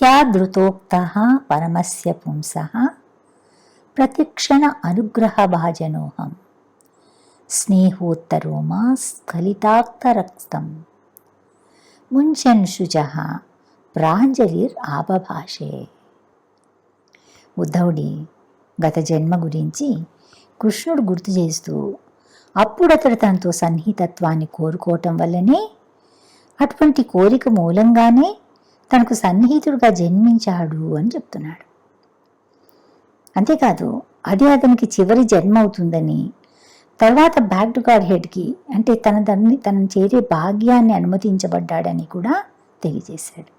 మిథ్యాధృతోక్తః పరమస్య పుంసః ప్రతిక్షణ అనుగ్రహ భాజనోహం స్నేహోత్తరోమా స్ఖలితాక్తరక్తం ముంచన్ శుచః ప్రాంజలిర్ ఆపభాషే. ఉద్ధవుడి గత జన్మ గురించి కృష్ణుడు గుర్తు చేస్తూ అప్పుడతడు తనతో సన్నిహితత్వాన్ని కోరుకోవటం వల్లనే, అటువంటి కోరిక మూలంగానే తనకు సన్నిహితుడుగా జన్మించాడు అని చెప్తున్నాడు. అంతేకాదు అది అతనికి చివరి జన్మ అవుతుందని, తర్వాత బ్యాక్ టు గాడ్ హెడ్కి అంటే తనను చేరే భాగ్యాన్ని అనుమతించబడ్డాడని కూడా తెలియజేశాడు.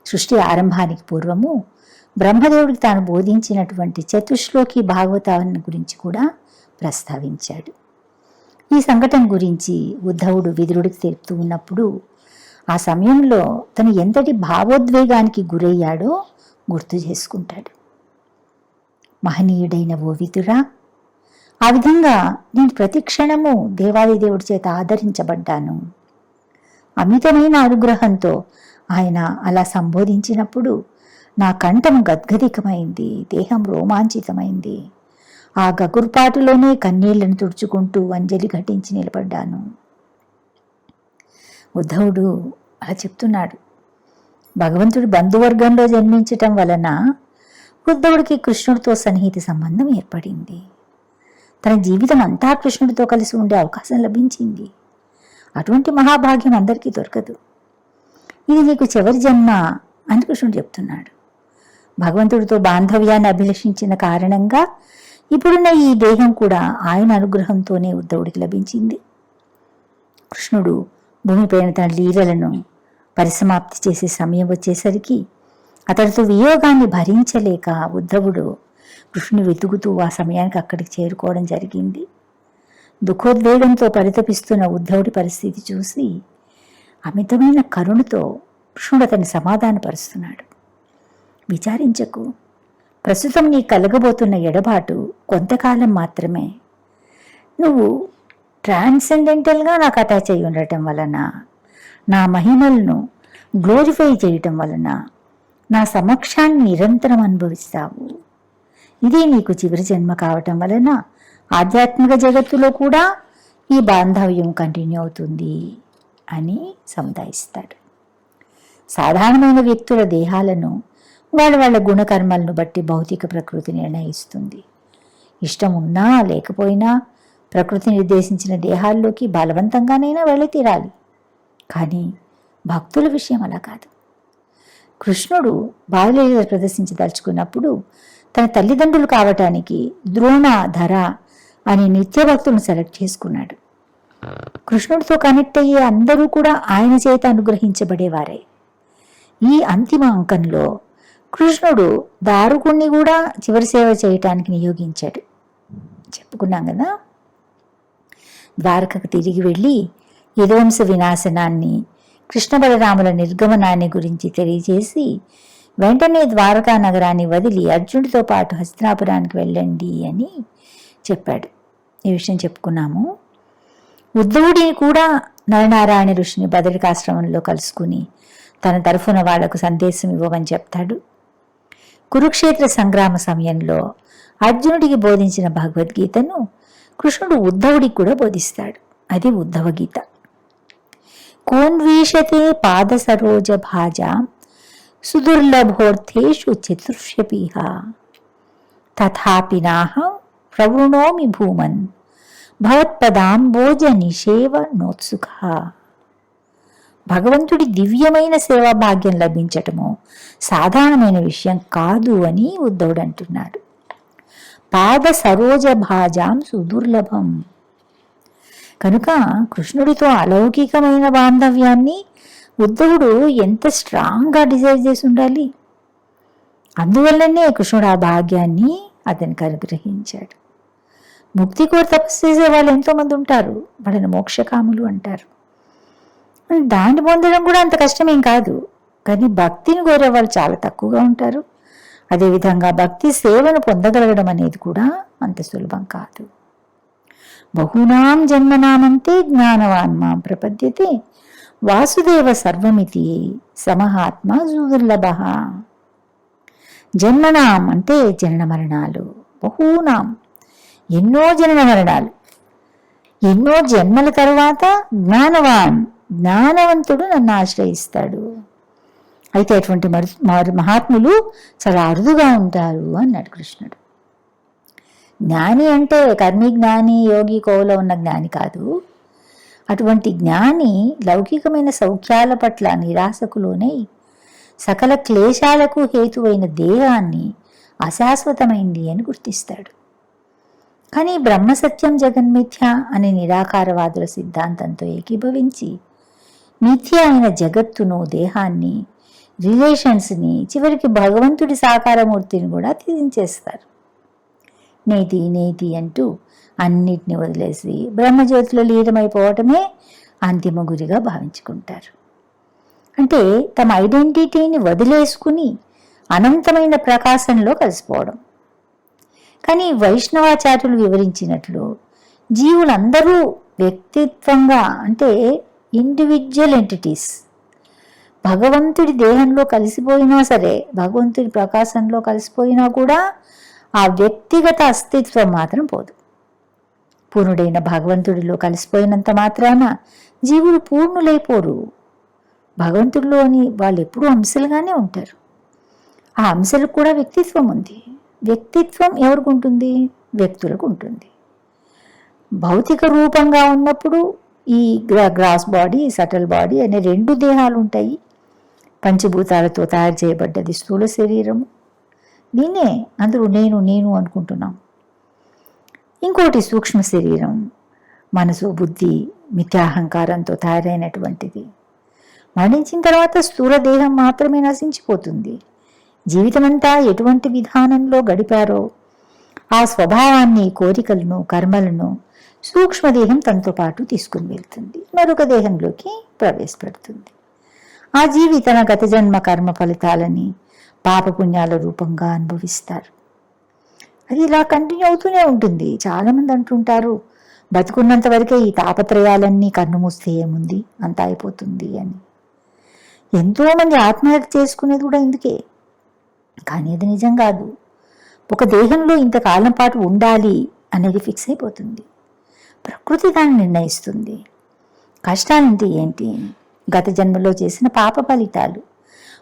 సృష్టి ఆరంభానికి పూర్వము బ్రహ్మదేవుడికి తాను బోధించినటువంటి చతుశ్లోకి భాగవతాన్ని గురించి కూడా ప్రస్తావించాడు. ఈ సంఘటన గురించి ఉద్ధవుడు విదురుడికి తెలుపుతూ ఉన్నప్పుడు ఆ సమయంలో తను ఎంతటి భావోద్వేగానికి గురయ్యాడో గుర్తు చేసుకుంటాడు. మహనీయుడైన ఓ విదురా, ఆ విధంగా నేను ప్రతి క్షణము దేవాదిదేవుడి చేత ఆదరించబడ్డాను. అమితమైన అనుగ్రహంతో ఆయన అలా సంబోధించినప్పుడు నా కంఠం గద్గదికమైంది, దేహం రోమాంచితమైంది. ఆ గగుర్పాటులోనే కన్నీళ్లను తుడుచుకుంటూ అంజలి ఘటించి నిలబడ్డాను. ఉద్ధవుడు అలా చెప్తున్నాడు. భగవంతుడి బంధువర్గంలో జన్మించటం వలన ఉద్ధవుడికి కృష్ణుడితో సన్నిహిత సంబంధం ఏర్పడింది. తన జీవితం అంతా కృష్ణుడితో కలిసి ఉండే అవకాశం లభించింది. అటువంటి మహాభాగ్యం అందరికీ దొరకదు. ఇది నీకు చివరి జన్మ అని కృష్ణుడు చెప్తున్నాడు. భగవంతుడితో బాంధవ్యాన్ని అభిలషించిన కారణంగా ఇప్పుడున్న ఈ దేహం కూడా ఆయన అనుగ్రహంతోనే ఉద్ధవుడికి లభించింది. కృష్ణుడు భూమిపైన తన లీలలను పరిసమాప్తి చేసే సమయం వచ్చేసరికి అతడితో వియోగాన్ని భరించలేక ఉద్ధవుడు కృష్ణుని వెతుకుతూ ఆ సమయానికి అక్కడికి చేరుకోవడం జరిగింది. దుఃఖోద్వేగంతో పరితపిస్తున్న ఉద్ధవుడి పరిస్థితి చూసి అమితమైన కరుణతో కృష్ణుడు అతన్ని సమాధానపరుస్తున్నాడు. విచారించకు, ప్రస్తుతం నీ కలగబోతున్న ఎడబాటు కొంతకాలం మాత్రమే. నువ్వు ట్రాన్సెండెంటల్గా నాకు అటాచ్ అయి ఉండటం వలన, నా మహిమలను గ్లోరిఫై చేయటం వలన నా సమక్షాన్ని నిరంతరం అనుభవిస్తావు. ఇదే నీకు చివరి జన్మ కావటం వలన ఆధ్యాత్మిక జగత్తులో కూడా ఈ బాంధవ్యం కంటిన్యూ అవుతుంది అని సముదాయిస్తాడు. సాధారణమైన వ్యక్తుల దేహాలను వాళ్ళ గుణకర్మలను బట్టి భౌతిక ప్రకృతి నిర్ణయిస్తుంది. ఇష్టం ఉన్నా లేకపోయినా ప్రకృతి నిర్దేశించిన దేహాల్లోకి బలవంతంగానైనా వెళ్ళి తీరాలి. కానీ భక్తుల విషయం అలా కాదు. కృష్ణుడు బాలలీల ప్రదర్శించదలుచుకున్నప్పుడు తన తల్లిదండ్రులు కావటానికి ద్రోణ, ధర అనే నిత్య భక్తులను సెలెక్ట్ చేసుకున్నాడు. కృష్ణుడితో కనెక్ట్ అయ్యే అందరూ కూడా ఆయన చేత అనుగ్రహించబడేవారే. ఈ అంతిమ అంకంలో కృష్ణుడు దారుకుణ్ణి కూడా చివరి సేవ చేయటానికి నియోగించాడు. చెప్పుకున్నాం కదా. ద్వారకకు తిరిగి వెళ్ళి యదువంశ వినాశనాన్ని, కృష్ణ బలరాముల నిర్గమనాన్ని గురించి తెలియజేసి వెంటనే ద్వారకా నగరాన్ని వదిలి అర్జునుడితో పాటు హస్తినాపురానికి వెళ్ళండి అని చెప్పాడు. ఈ విషయం చెప్పుకున్నాము. ఉద్ధవుడిని కూడా నరనారాయణ ఋషిని బదరికాశ్రమంలో కలుసుకుని తన తరఫున వాళ్లకు సందేశం ఇవ్వమని చెప్తాడు. కురుక్షేత్ర సంగ్రామ సమయంలో అర్జునుడికి బోధించిన భగవద్గీతను కృష్ణుడు ఉద్ధవుడికి కూడా బోధిస్తాడు. అది ఉద్ధవ గీత. కోన్వీషతే పాద సరోజ భాజా సుదుర్లభోర్థేషు చతుర్షపీహ తథాపి నాహం ప్రవృణోమి భూమన్ భవత్పదాంబోజ నిషేవ నోత్సుక. భగవంతుడి దివ్యమైన సేవా భాగ్యం లభించటము సాధారణమైన విషయం కాదు అని ఉద్ధవుడు అంటున్నాడు. పాద సరోజ భాజాం సుదుర్లభం. కనుక కృష్ణుడితో అలౌకికమైన బాంధవ్యాన్ని ఉద్ధవుడు ఎంత స్ట్రాంగ్గా డిజైర్ చేసి ఉండాలి. అందువల్లనే కృష్ణుడు ఆ భాగ్యాన్ని అతనికి అనుగ్రహించాడు. ముక్తి కోరి తపస్సు చేసే వాళ్ళు ఎంతోమంది ఉంటారు. వాళ్ళని మోక్షకాములు అంటారు. దాన్ని పొందడం కూడా అంత కష్టమేం కాదు. కానీ భక్తిని కోరే వాళ్ళు చాలా తక్కువగా ఉంటారు. అదేవిధంగా భక్తి సేవను పొందగలగడం అనేది కూడా అంత సులభం కాదు. బహూనాం జన్మనామంతే జ్ఞానవాన్ మాం ప్రపద్యతే వాసుదేవ సర్వమితి సమహాత్మ దుర్లభ. జన్మనాం అంటే జనన మరణాలు, బహూనాం ఎన్నో జనన మరణాలు, ఎన్నో జన్మల తరువాత జ్ఞానవంతుడు నన్ను ఆశ్రయిస్తాడు. అయితే అటువంటి మహాత్ములు చాలా అరుదుగా ఉంటారు అన్నాడు కృష్ణుడు. జ్ఞాని అంటే కర్మి జ్ఞాని, యోగి కోవలో ఉన్న జ్ఞాని కాదు. అటువంటి జ్ఞాని లౌకికమైన సౌఖ్యాల పట్ల నిరాశకులోనై సకల క్లేశాలకు హేతువైన దేహాన్ని అశాశ్వతమైంది అని గుర్తిస్తాడు. కానీ బ్రహ్మసత్యం జగన్మిథ్య అనే నిరాకారవాదుల సిద్ధాంతంతో ఏకీభవించి మిథ్య అయిన జగత్తును, దేహాన్ని, రిలేషన్స్ని, చివరికి భగవంతుడి సాకారమూర్తిని కూడా త్యజించేస్తారు. నేతి నేతి అంటూ అన్నిటిని వదిలేసి బ్రహ్మజ్యోతిలో లీనమైపోవటమే అంతిమ గురిగా భావించుకుంటారు. అంటే తమ ఐడెంటిటీని వదిలేసుకుని అనంతమైన ప్రకాశంలో కలిసిపోవడం. కానీ వైష్ణవాచార్యులు వివరించినట్లు జీవులందరూ వ్యక్తిత్వంగా అంటే ఇండివిజువల్ ఎంటిటీస్. భగవంతుడి దేహంలో కలిసిపోయినా సరే, భగవంతుడి ప్రకాశంలో కలిసిపోయినా కూడా ఆ వ్యక్తిగత అస్తిత్వం మాత్రం పోదు. పూర్ణుడైన భగవంతుడిలో కలిసిపోయినంత మాత్రాన జీవులు పూర్ణులైపోరు. భగవంతుడిలోని వాళ్ళు ఎప్పుడూ అంశలుగానే ఉంటారు. ఆ అంశలకు కూడా వ్యక్తిత్వం ఉంది. వ్యక్తిత్వం ఎవరికి ఉంటుంది? వ్యక్తులకు ఉంటుంది. భౌతిక రూపంగా ఉన్నప్పుడు ఈ గ్రాస్ బాడీ, సటల్ బాడీ అనే రెండు దేహాలు ఉంటాయి. పంచభూతాలతో తయారు చేయబడ్డది స్థూల శరీరము. దీన్నే అందరూ నేను నేను అనుకుంటున్నాం. ఇంకోటి సూక్ష్మ శరీరం, మనసు, బుద్ధి, మిథ్యాహంకారంతో తయారైనటువంటిది. మరణించిన తర్వాత స్థూల దేహం మాత్రమే నశించిపోతుంది. జీవితమంతా ఎటువంటి విధానంలో గడిపారో ఆ స్వభావాన్ని, కోరికలను, కర్మలను సూక్ష్మదేహం తనతో పాటు తీసుకుని వెళ్తుంది, మరొక దేహంలోకి ప్రవేశపెడుతుంది. ఆ జీవి తన గత జన్మ కర్మ ఫలితాలని పాపపుణ్యాల రూపంగా అనుభవిస్తారు. అది ఇలా కంటిన్యూ అవుతూనే ఉంటుంది. చాలామంది అంటుంటారు, బతుకున్నంత వరకే ఈ తాపత్రయాలన్నీ కన్ను మూస్తే ఏముంది, అంతా అయిపోతుంది అని. ఎంతోమంది ఆత్మహత్య చేసుకునేది కూడా ఇందుకే. కానీ అది నిజం కాదు. ఒక దేహంలో ఇంతకాలం పాటు ఉండాలి అనేది ఫిక్స్ అయిపోతుంది. ప్రకృతి దాన్ని నిర్ణయిస్తుంది. కష్టాలంటే ఏంటి? గత జన్మలో చేసిన పాప ఫలితాలు.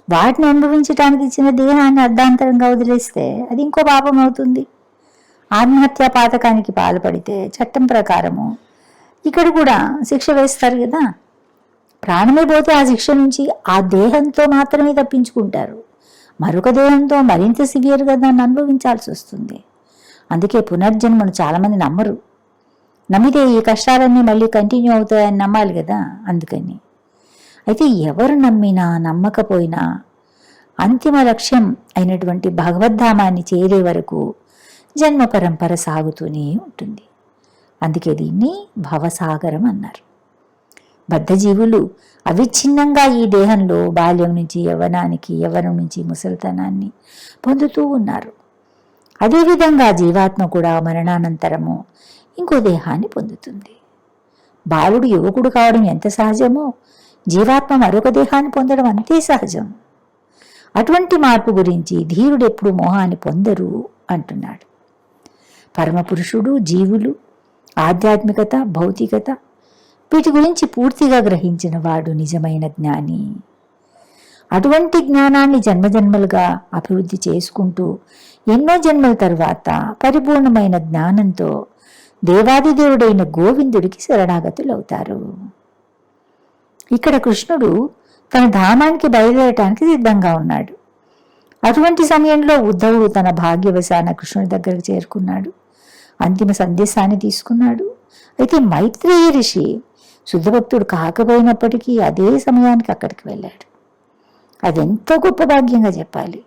వాటిని అనుభవించడానికి ఇచ్చిన దేహాన్ని అర్ధాంతరంగా వదిలేస్తే అది ఇంకో పాపం అవుతుంది. ఆత్మహత్యా పాతకానికి పాల్పడితే చట్టం ప్రకారము ఇక్కడ కూడా శిక్ష వేస్తారు కదా. ప్రాణమే పోతే ఆ శిక్ష నుంచి ఆ దేహంతో మాత్రమే తప్పించుకుంటారు. మరొక దేహంతో మరింత సివియర్గా దాన్ని అనుభవించాల్సి వస్తుంది. అందుకే పునర్జన్మను చాలామంది నమ్మరు. నమ్మితే ఈ కష్టాలన్నీ మళ్ళీ కంటిన్యూ అవుతాయని నమ్మాలి కదా, అందుకని. అయితే ఎవరు నమ్మినా నమ్మకపోయినా అంతిమ లక్ష్యం అయినటువంటి భగవద్ధామాన్ని చేరే వరకు జన్మ పరంపర సాగుతూనే ఉంటుంది. అందుకే దీన్ని భవసాగరం అన్నారు. బద్ధజీవులు అవిచ్ఛిన్నంగా ఈ దేహంలో బాల్యం నుంచి యవ్వనానికి, యవ్వనం నుంచి ముసలితనాన్ని పొందుతూ ఉన్నారు. అదేవిధంగా జీవాత్మ కూడా మరణానంతరము ఇంకో దేహాన్ని పొందుతుంది. బాలుడు యువకుడు కావడం ఎంత సహజమో జీవాత్మ మరొక దేహాన్ని పొందడం అంతే సహజం. అటువంటి మార్పు గురించి ధీరుడు ఎప్పుడు మోహాన్ని పొందరు అంటున్నాడు. పరమపురుషుడు, జీవులు, ఆధ్యాత్మికత, భౌతికత వీటి గురించి పూర్తిగా గ్రహించిన వాడు నిజమైన జ్ఞాని. అటువంటి జ్ఞానాన్ని జన్మజన్మలుగా అభివృద్ధి చేసుకుంటూ ఎన్నో జన్మల తర్వాత పరిపూర్ణమైన జ్ఞానంతో దేవాదిదేవుడైన గోవిందుడికి శరణాగతులవుతారు. ఇక్కడ కృష్ణుడు తన ధామానికి బయలుదేరటానికి సిద్ధంగా ఉన్నాడు. అటువంటి సమయంలో ఉద్ధవుడు తన భాగ్యవశాన కృష్ణుడి దగ్గరకు చేరుకున్నాడు. అంతిమ సందేశాన్ని తీసుకున్నాడు. అయితే మైత్రేయ ఋషి శుద్ధభక్తుడు కాకపోయినప్పటికీ అదే సమయానికి అక్కడికి వెళ్ళాడు. అదెంతో గొప్ప భాగ్యంగా చెప్పాలి.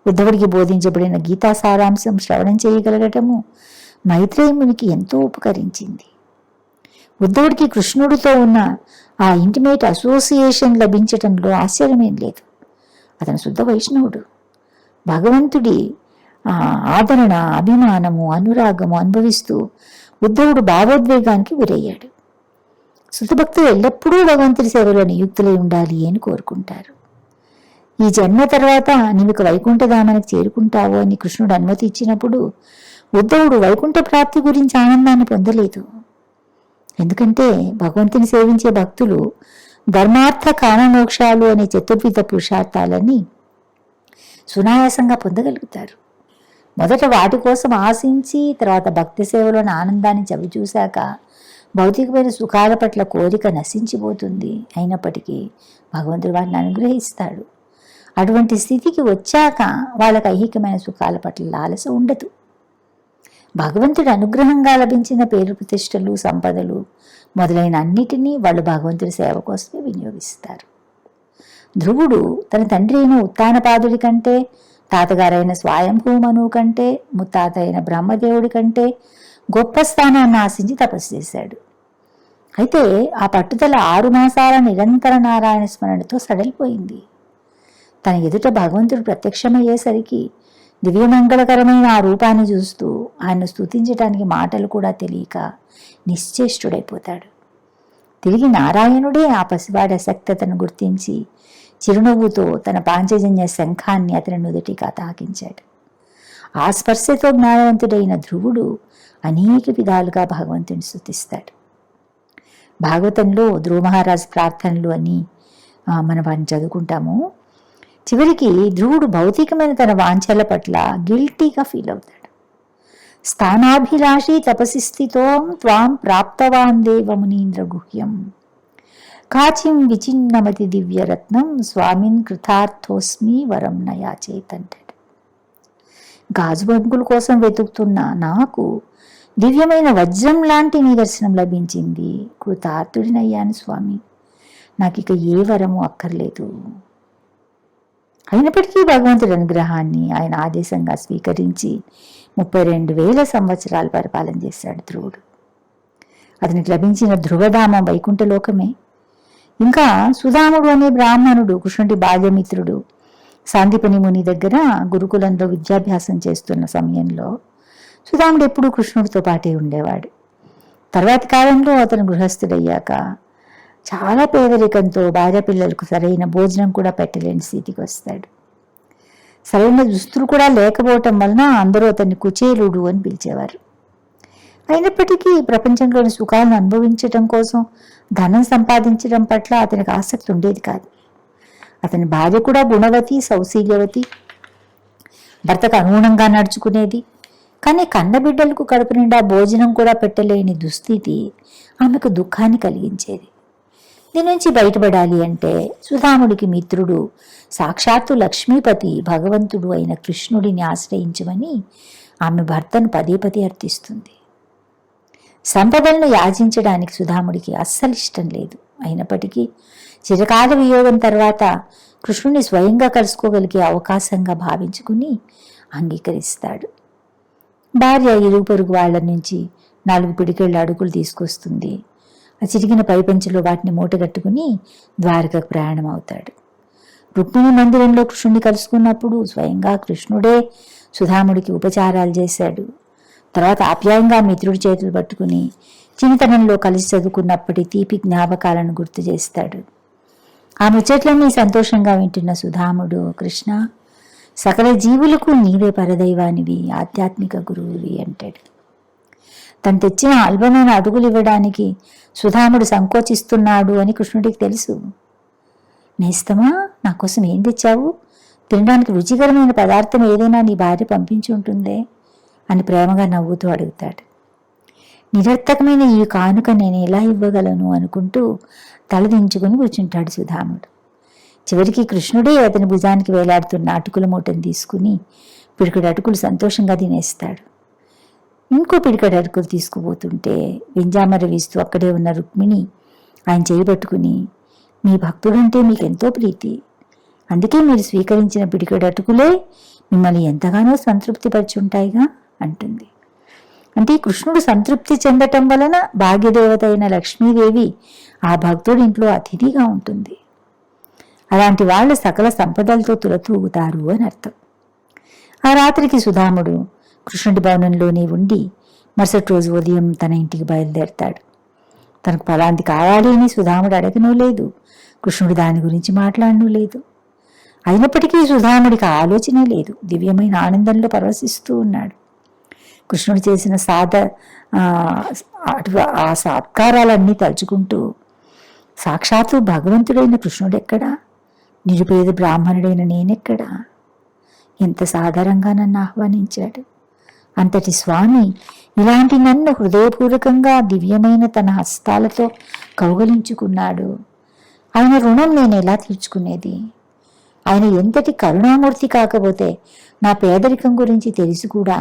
ఉద్ధవుడికి బోధించబడిన గీతా సారాంశం శ్రవణం చేయగలగటము మైత్రేయునికి ఎంతో ఉపకరించింది. ఉద్ధవుడికి కృష్ణుడితో ఉన్న ఆ ఇంటిమేట్ అసోసియేషన్ లభించటంలో ఆశ్చర్యమేం లేదు. అతను శుద్ధ వైష్ణవుడు. భగవంతుడి ఆదరణ, అభిమానము, అనురాగము అనుభవిస్తూ ఉద్ధవుడు భావోద్వేగానికి గురయ్యాడు. శుద్ధభక్తులు ఎల్లప్పుడూ భగవంతుడి సేవలో నియుక్తులై ఉండాలి అని కోరుకుంటారు. ఈ జన్మ తర్వాత నీవు వైకుంఠధామానికి చేరుకుంటావు అని కృష్ణుడు అనుమతి ఇచ్చినప్పుడు ఉద్ధవుడు వైకుంఠ ప్రాప్తి గురించి ఆనందాన్ని పొందలేదు. ఎందుకంటే భగవంతుని సేవించే భక్తులు ధర్మార్థ కామమోక్షాలు అనే చతుర్విధ పురుషార్థాలని సునాయాసంగా పొందగలుగుతారు. మొదట వాటి కోసం ఆశించి తర్వాత భక్తి సేవలోని ఆనందాన్ని చవిచూశాక భౌతికమైన సుఖాల పట్ల కోరిక నశించిపోతుంది. అయినప్పటికీ భగవంతుడు వాటిని అనుగ్రహిస్తాడు. అటువంటి స్థితికి వచ్చాక వాళ్ళకి ఐహికమైన సుఖాల పట్ల లాలస ఉండదు. భగవంతుడి అనుగ్రహంగా లభించిన పేరు ప్రతిష్టలు, సంపదలు మొదలైన అన్నిటినీ వాళ్ళు భగవంతుడి సేవ కోసమే వినియోగిస్తారు. ధ్రువుడు తన తండ్రి అయిన ఉత్తానపాదుడి కంటే, తాతగారైన స్వయంభూమను కంటే, ముత్తాత అయిన బ్రహ్మదేవుడి కంటే గొప్ప స్థానాన్ని ఆశించి తపస్సు చేశాడు. అయితే ఆ పట్టుదల 6 మాసాల నిరంతర నారాయణ స్మరణతో సడలిపోయింది. తన ఎదుట భగవంతుడు ప్రత్యక్షమయ్యేసరికి దివ్యమంగళకరమైన ఆ రూపాన్ని చూస్తూ ఆయన్ను స్తుతించడానికి మాటలు కూడా తెలియక నిశ్చేష్టుడైపోతాడు. తిరిగి నారాయణుడే ఆ పసివాడి అసక్తతను గుర్తించి చిరునవ్వుతో తన పాంచజన్య శంఖాన్ని అతని నుదుటిగా తాకించాడు. ఆ స్పర్శతో జ్ఞానవంతుడైన ధ్రువుడు అనేక విధాలుగా భగవంతుని స్తుతిస్తాడు. భాగవతంలో ధ్రువ మహారాజ్ ప్రార్థనలు అని మనం వాటిని చదువుకుంటాము. చివరికి ధ్రువుడు భౌతికమైన తన వాంఛల పట్ల గిల్టీగా ఫీల్ అవుతాడు. స్థానాభిలాషి తపసి స్థితో త్వాం ప్రాప్తవాన్ దేవమునీంద్ర గుహ్యం కాచిం విచిన్నమతి దివ్యరత్నం స్వామిన్ కృతార్థోస్మి వరం నయాచేత్ అంటాడు. గాజు బంకుల కోసం వెతుకుతున్న నాకు దివ్యమైన వజ్రం లాంటి నిదర్శనం లభించింది. కృతార్థుడినయ్యాను స్వామి, నాకు ఇక ఏ వరము అక్కర్లేదు. అయినప్పటికీ భగవంతుడి అనుగ్రహాన్ని ఆయన ఆదేశంగా స్వీకరించి 32,000 సంవత్సరాలు పరిపాలన చేశాడు ధ్రువుడు. అతనికి లభించిన ధ్రువధామం వైకుంఠలోకమే. ఇంకా సుధాముడు అనే బ్రాహ్మణుడు కృష్ణుడి బాల్యమిత్రుడు సాందీపని ముని దగ్గర గురుకులంలో విద్యాభ్యాసం చేస్తున్న సమయంలో సుధాముడు ఎప్పుడూ కృష్ణుడితో పాటే ఉండేవాడు. తర్వాతి కాలంలో అతను గృహస్థుడయ్యాక చాలా పేదరికంతో భార్య పిల్లలకు సరైన భోజనం కూడా పెట్టలేని స్థితికి వస్తాడు. సరైన దుస్తులు కూడా లేకపోవటం వలన అందరూ అతన్ని కుచేలుడు అని పిలిచేవారు. అయినప్పటికీ ప్రపంచంలోని సుఖాలను అనుభవించటం కోసం ధనం సంపాదించడం పట్ల అతనికి ఆసక్తి ఉండేది కాదు. అతని భార్య కూడా గుణవతి, సౌశీల్యవతి, భర్తకు అనుగుణంగా నడుచుకునేది. కానీ కన్నబిడ్డలకు కడుపు నిండా భోజనం కూడా పెట్టలేని దుస్థితి ఆమెకు దుఃఖాన్ని కలిగించేది. దీని నుంచి బయటపడాలి అంటే సుధాముడికి మిత్రుడు సాక్షాత్తు లక్ష్మీపతి భగవంతుడు అయిన కృష్ణుడిని ఆశ్రయించమని ఆమె భర్తను పదే పదే అర్థిస్తుంది. సంపదలను యాచించడానికి సుధాముడికి అస్సలు ఇష్టం లేదు. అయినప్పటికీ చిరకాల వియోగం తర్వాత కృష్ణుని స్వయంగా కలుసుకోగలిగే అవకాశంగా భావించుకుని అంగీకరిస్తాడు. భార్య ఇరుగు పొరుగు వాళ్ళ నుంచి 4 పిడికెళ్ళ అడుగులు తీసుకొస్తుంది. ఆ చిరిగిన పైపెంచులో వాటిని మూటగట్టుకుని ద్వారకకు ప్రయాణం అవుతాడు. రుక్మిణి మందిరంలో కృష్ణుడిని కలుసుకున్నప్పుడు స్వయంగా కృష్ణుడే సుధాముడికి ఉపచారాలు చేశాడు. తర్వాత ఆప్యాయంగా మిత్రుడి చేతులు పట్టుకుని చిన్నతనంలో కలిసి చదువుకున్నప్పటి తీపి జ్ఞాపకాలను గుర్తు చేస్తాడు. ఆ ముచ్చట్లన్నీ సంతోషంగా వింటున్న సుధాముడు, కృష్ణ, సకల జీవులకు నీవే పరదైవానివి, ఆధ్యాత్మిక గురువువి అంటాడు. తను తెచ్చిన అల్పమైన అడుగులు ఇవ్వడానికి సుధాముడు సంకోచిస్తున్నాడు అని కృష్ణుడికి తెలుసు. నేస్తమా, నా కోసం ఏం తెచ్చావు? తినడానికి రుచికరమైన పదార్థం ఏదైనా నీ భార్య పంపించి ఉంటుందే అని ప్రేమగా నవ్వుతూ అడుగుతాడు. నిరర్థకమైన ఈ కానుక నేను ఎలా ఇవ్వగలను అనుకుంటూ తలదించుకుని కూర్చుంటాడు సుధాముడు. చివరికి కృష్ణుడే అతని భుజానికి వేలాడుతున్న అటుకుల మూటను తీసుకుని పిడికడు అటుకులు సంతోషంగా తినేస్తాడు. ఇంకో పిడికడు అటుకులు తీసుకుపోతుంటే వింజామర వీస్తూ అక్కడే ఉన్న రుక్మిణి ఆయన చేయబట్టుకుని, మీ భక్తుడంటే మీకెంతో ప్రీతి, అందుకే మీరు స్వీకరించిన పిడికడు అటుకులే మిమ్మల్ని ఎంతగానో సంతృప్తిపరిచుంటాయిగా అంటుంది. అంటే కృష్ణుడు సంతృప్తి చెందటం వలన భాగ్యదేవత అయిన లక్ష్మీదేవి ఆ భక్తుడి ఇంట్లో అతిథిగా ఉంటుంది. అలాంటి వాళ్ళు సకల సంపదలతో తులతూగుతారు అని అర్థం. ఆ రాత్రికి సుధాముడు కృష్ణుడి భవనంలోనే ఉండి మరుసటి రోజు ఉదయం తన ఇంటికి బయలుదేరతాడు. తనకు ఫలాంటి కావాలి అని సుధాముడు అడగనూ లేదు, కృష్ణుడు దాని గురించి మాట్లాడనూ లేదు. అయినప్పటికీ సుధాముడికి ఆలోచన లేదు, దివ్యమైన ఆనందంలో పరవశిస్తూ ఉన్నాడు. కృష్ణుడు చేసిన ఆ సత్కారాలన్నీ తలుచుకుంటూ సాక్షాత్తు భగవంతుడైన కృష్ణుడెక్కడా, నిరుపేద బ్రాహ్మణుడైన నేనెక్కడా, ఎంత సాధారణంగా నన్ను ఆహ్వానించాడు. అంతటి స్వామి ఇలాంటి నన్ను హృదయపూర్వకంగా దివ్యమైన తన హస్తాలతో కౌగలించుకున్నాడు. ఆయన రుణం నేను ఎలా తీర్చుకునేది? ఆయన ఎంతటి కరుణామూర్తి కాకపోతే నా పేదరికం గురించి తెలిసి కూడా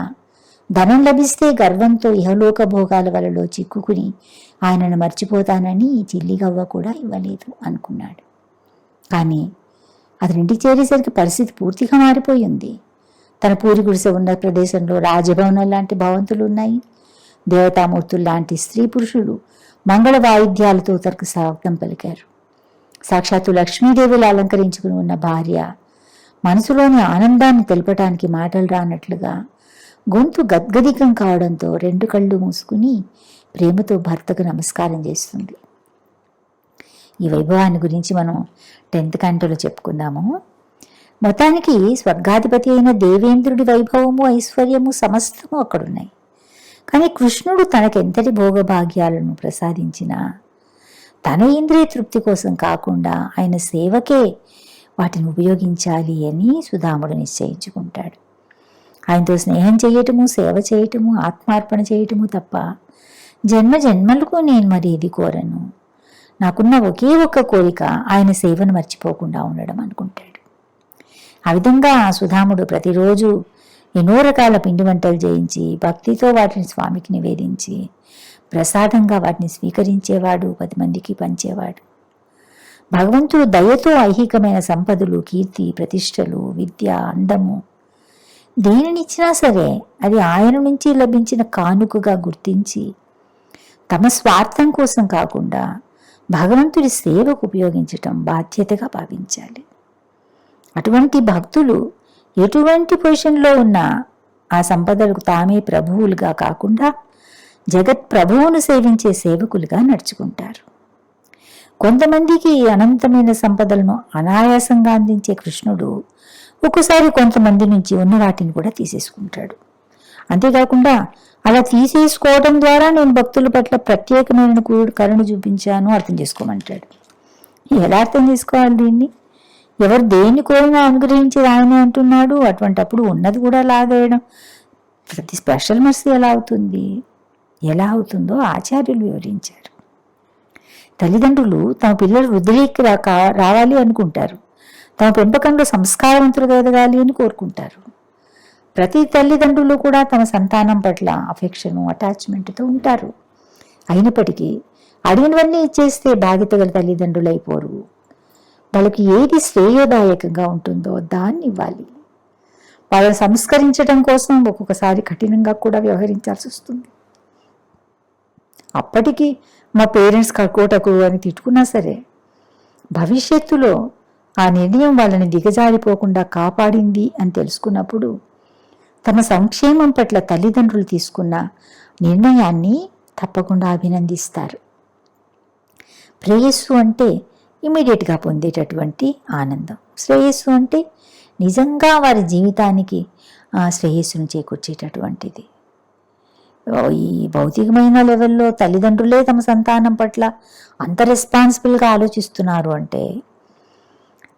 ధనం లభిస్తే గర్వంతో ఇహలోక భోగాల వలలో చిక్కుకుని ఆయనను మర్చిపోతానని చిల్లిగవ్వ కూడా ఇవ్వలేదు అనుకున్నాడు. కానీ అతనింటికి చేరేసరికి పరిస్థితి పూర్తిగా మారిపోయింది. తన పూరి గుడిసె ఉన్న ప్రదేశంలో రాజభవనం లాంటి భవంతులు ఉన్నాయి. దేవతామూర్తులు లాంటి స్త్రీ పురుషులు మంగళ వాయిద్యాలతో తనకు స్వాగతం పలికారు. సాక్షాత్తు లక్ష్మీదేవిని అలంకరించుకుని ఉన్న భార్య మనసులోని ఆనందాన్ని తెలపటానికి మాటలు రానట్లుగా గొంతు గద్గదికం కావడంతో రెండు కళ్ళు మూసుకుని ప్రేమతో భర్తకు నమస్కారం చేస్తుంది. ఈ వైభవాన్ని గురించి మనం 10th కంటలో చెప్పుకుందాము. మొత్తానికి స్వర్గాధిపతి అయిన దేవేంద్రుడి వైభవము, ఐశ్వర్యము సమస్తము అక్కడున్నాయి. కానీ కృష్ణుడు తనకెంతటి భోగభాగ్యాలను ప్రసాదించినా తన ఇంద్రియ తృప్తి కోసం కాకుండా ఆయన సేవకే వాటిని ఉపయోగించాలి అని సుధాముడు నిశ్చయించుకుంటాడు. ఆయనతో స్నేహం చేయటము, సేవ చేయటము, ఆత్మార్పణ చేయటము తప్ప జన్మ జన్మలకు నేను మరి ఏది కోరను. నాకున్న ఒకే ఒక్క కోరిక ఆయన సేవను మర్చిపోకుండా ఉండడం అనుకుంటాడు. ఆ విధంగా సుధాముడు ప్రతిరోజు ఎన్నో రకాల పిండి వంటలు చేయించి భక్తితో వాటిని స్వామికి నివేదించి ప్రసాదంగా వాటిని స్వీకరించేవాడు, 10 మందికి పంచేవాడు. భగవంతుడు దయతో ఐహికమైన సంపదలు, కీర్తి, ప్రతిష్టలు, విద్య, అందము దేనినిచ్చినా సరే అది ఆయన నుంచి లభించిన కానుకగా గుర్తించి తమ స్వార్థం కోసం కాకుండా భగవంతుడి సేవకు ఉపయోగించటం బాధ్యతగా భావించాలి. అటువంటి భక్తులు ఎటువంటి పొజిషన్లో ఉన్నా ఆ సంపదలకు తామే ప్రభువులుగా కాకుండా జగత్ ప్రభువును సేవించే సేవకులుగా నడుచుకుంటారు. కొంతమందికి అనంతమైన సంపదలను అనాయాసంగా అందించే కృష్ణుడు ఒక్కోసారి కొంతమంది నుంచి ఉన్న వాటిని కూడా తీసేసుకుంటాడు. అంతేకాకుండా అలా తీసేసుకోవడం ద్వారా నేను భక్తుల పట్ల ప్రత్యేకమైన కరుణ చూపించాను అర్థం చేసుకోమంటాడు. ఎలా అర్థం చేసుకోవాలి దీన్ని? ఎవరు దేన్ని కోరినా అనుగ్రహించేది ఆయనే అంటున్నాడు. అటువంటప్పుడు ఉన్నది కూడా లాగేయడం ప్రతి స్పెషల్ మర్సీ ఎలా అవుతుందో ఆచార్యులు వివరించారు. తల్లిదండ్రులు తమ పిల్లలు వృద్ధిలోకి రావాలి అనుకుంటారు. తమ పెంపకంలో సంస్కారవంతులుగా ఎదగాలి అని కోరుకుంటారు. ప్రతి తల్లిదండ్రులు కూడా తమ సంతానం పట్ల అఫెక్షను, అటాచ్మెంట్తో ఉంటారు. అయినప్పటికీ అడిగినవన్నీ ఇచ్చేస్తే బాధ్యత గల తల్లిదండ్రులు అయిపోరు. వాళ్ళకి ఏది శ్రేయోదాయకంగా ఉంటుందో దాన్ని ఇవ్వాలి. వాళ్ళని సంస్కరించడం కోసం ఒక్కొక్కసారి కఠినంగా కూడా వ్యవహరించాల్సి వస్తుంది. అప్పటికి మా పేరెంట్స్ కకోటకు అని తిట్టుకున్నా సరే భవిష్యత్తులో ఆ నిర్ణయం వాళ్ళని దిగజారిపోకుండా కాపాడింది అని తెలుసుకున్నప్పుడు తమ సంక్షేమం పట్ల తల్లిదండ్రులు తీసుకున్న నిర్ణయాన్ని తప్పకుండా అభినందిస్తారు. ప్రేయస్సు అంటే ఇమీడియట్గా పొందేటటువంటి ఆనందం. శ్రేయస్సు అంటే నిజంగా వారి జీవితానికి శ్రేయస్సును చేకూర్చేటటువంటిది. ఈ భౌతికమైన లెవెల్లో తల్లిదండ్రులే తమ సంతానం పట్ల అంత రెస్పాన్సిబుల్గా ఆలోచిస్తున్నారు అంటే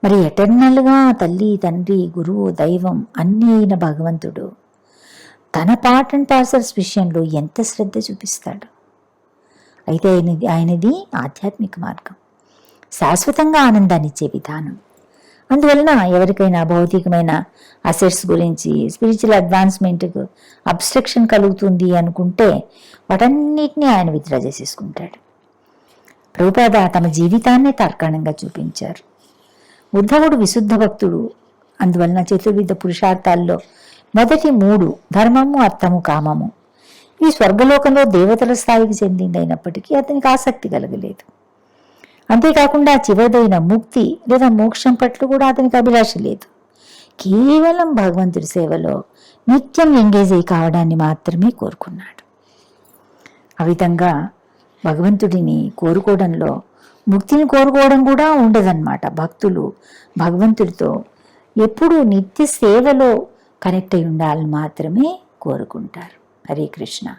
మరి ఎటర్నల్గా తల్లి, తండ్రి, గురువు, దైవం అన్నీ అయిన భగవంతుడు తన పార్ట్ అండ్ పార్సల్స్ విషయంలో ఎంత శ్రద్ధ చూపిస్తాడు. అయితే ఆయనది ఆధ్యాత్మిక మార్గం, శాశ్వతంగా ఆనందాన్ని ఇచ్చే విధానం. అందువలన ఎవరికైనా భౌతికమైన అసెట్స్ గురించి, స్పిరిచువల్ అడ్వాన్స్మెంట్కు అబ్స్ట్రక్షన్ కలుగుతుంది అనుకుంటే వాటన్నిటినీ ఆయన విత్డ్రా చేసేసుకుంటాడు. ప్రభుపాద తమ జీవితాన్నే తార్కాణంగా చూపించారు. ఉద్ధవుడు విశుద్ధ భక్తుడు. అందువలన చతుర్విధ పురుషార్థాల్లో మొదటి 3 ధర్మము, అర్థము, కామము ఈ స్వర్గలోకంలో దేవతల స్థాయికి చెందిందైనప్పటికీ అతనికి ఆసక్తి కలగలేదు. అంతేకాకుండా చివరిదైన ముక్తి లేదా మోక్షం పట్ల కూడా అతనికి అభిలాష లేదు. కేవలం భగవంతుడి సేవలో నిత్యం ఎంగేజ్ అయి కావడాన్ని మాత్రమే కోరుకున్నాడు. ఆ విధంగా భగవంతుడిని కోరుకోవడంలో ముక్తిని కోరుకోవడం కూడా ఉండదన్నమాట. భక్తులు భగవంతుడితో ఎప్పుడూ నిత్య సేవలో కనెక్ట్ అయి ఉండాలని మాత్రమే కోరుకుంటారు. హరే కృష్ణ.